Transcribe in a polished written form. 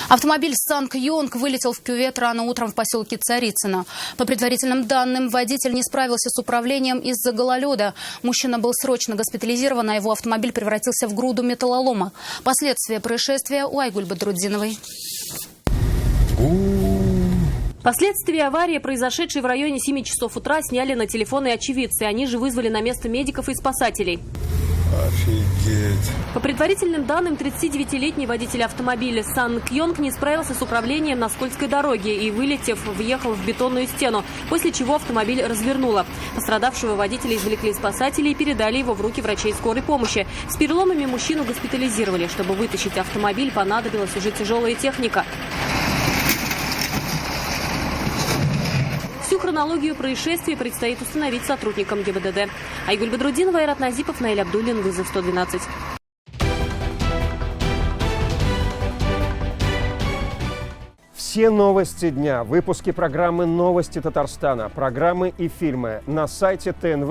Автомобиль Сан-Кьонг вылетел в кювет рано утром в поселке Царицыно. По предварительным данным, водитель не справился с управлением из-за гололеда. Мужчина был срочно госпитализирован, а его автомобиль превратился в груду металлолома. Последствия происшествия у Айгуль Бадрудзиновой. Последствия аварии, произошедшей в районе 7 часов утра, сняли на телефоны очевидцы. Они же вызвали на место медиков и спасателей. Офигеть. По предварительным данным, 39-летний водитель автомобиля Сан-Кьонг не справился с управлением на скользкой дороге и, вылетев, въехал в бетонную стену, после чего автомобиль развернуло. Пострадавшего водителя извлекли спасатели и передали его в руки врачей скорой помощи. С переломами мужчину госпитализировали. Чтобы вытащить автомобиль, понадобилась уже тяжелая техника. Всю хронологию происшествия предстоит установить сотрудникам ГИБДД. Айгуль Бадрудзинова, Айрат Назипов, Наиль Абдуллин, вызов 112. Все новости дня, выпуски программы «Новости Татарстана», программы и фильмы на сайте ТНВ.